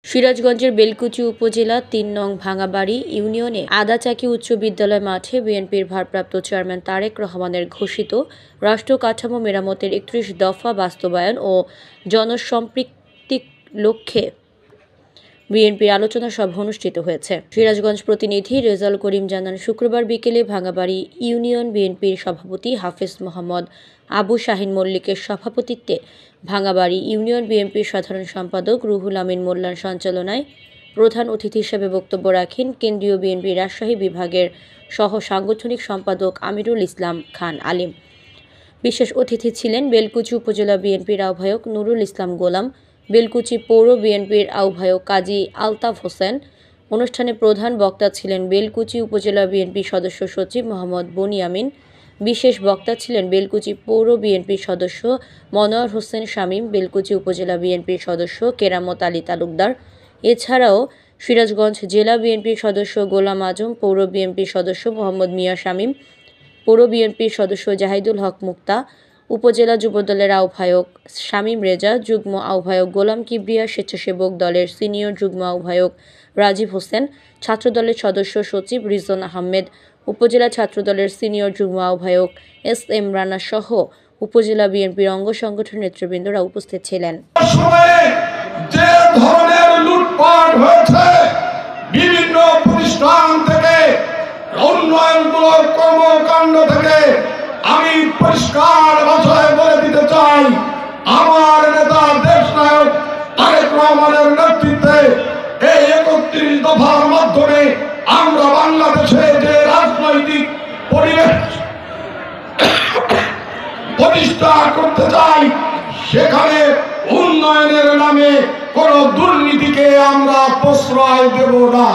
সিরাজগঞ্জের বেলকুচি উপজেলা ৩ নং ভাঙাবাড়ি ইউনিয়নে আদাচাকি উচ্চ বিদ্যালয় মাঠে বিএনপির ভারপ্রাপ্ত চেয়ারম্যান তারেক রহমানের ঘোষিত রাষ্ট্র কাঠামো মেরামতের ৩১ দফা বাস্তবায়ন ও জনসম্পৃক্তির লক্ষ্যে বিএনপির আলোচনা সভা অনুষ্ঠিত হয়েছে। সিরাজগঞ্জ প্রতিনিধি রেজাউল করিম জানান, শুক্রবার বিকেলে ভাঙাবাড়ি ইউনিয়ন বিএনপির সভাপতি হাফেজ মোহাম্মদ আবু শাহিন মল্লিকের সভাপতিত্বে ভাঙাবাড়ি ইউনিয়ন বিএনপির সাধারণ সম্পাদক রুহুল আমিন মোল্লার সঞ্চালনায় প্রধান অতিথি হিসেবে বক্তব্য রাখেন কেন্দ্রীয় বিএনপি রাজশাহী বিভাগের সহ সাংগঠনিক সম্পাদক আমিরুল ইসলাম খান আলিম। বিশেষ অতিথি ছিলেন বেলকুচি উপজেলা বিএনপির আহ্বায়ক নুরুল ইসলাম গোলাম, বেলকুচি পৌর বিএনপির আহ্বায়ক কাজী আলতাফ হোসেন। অনুষ্ঠানে প্রধান বক্তা ছিলেন বেলকুচি উপজেলা বিএনপি সদস্য সচিব মোহাম্মদ বনিয়ামিন। বিশেষ বক্তা ছিলেন বেলকুচি পৌর বিএনপির সদস্য মনোয়ার হোসেন শামীম, বেলকুচি উপজেলা বিএনপির সদস্য কেরামত আলী তালুকদার। এছাড়াও সিরাজগঞ্জ জেলা বিএনপির সদস্য গোলাম আজম, পৌর বিএনপির সদস্য মোহাম্মদ মিয়া শামীম, পৌর বিএনপির সদস্য জাহিদুল হক মুক্তা, উপজেলা যুবদলের আহ্বায়ক শামীম রেজা, যুগ্ম আহ্বায়ক গোলাম কিবরিয়া, স্বেচ্ছাসেবক দলের সিনিয়র যুগ্ম আহ্বায়ক রাজীব হোসেন, ছাত্রদলের সদস্য সচিব রিজন আহমেদ, উপজেলা ছাত্রদলের সিনিয়র যুগ্ম আহ্বায়ক SM রানা সহ উপজেলা বিএনপির অঙ্গ সংগঠনের নেতৃবৃন্দরা উপস্থিত ছিলেন। যে ধরনের লুটপাট হয়েছে বিভিন্ন প্রতিষ্ঠান থেকে, উন্নয়নমূলক কর্মকাণ্ড থেকে, আমি পরিষ্কার ভাষায় বলে দিতে চাই, আমার নেতা দেশনায়ক তারেক রহমানের নেতৃত্বে এই ৩১ দফার মাধ্যমে আমরা বাংলাদেশে যে রাজনৈতিক পরিবেশ প্রতিষ্ঠা করতে চাই, সেখানে উন্নয়নের নামে কোন দুর্নীতিকে আমরা প্রশ্রয় দেব না।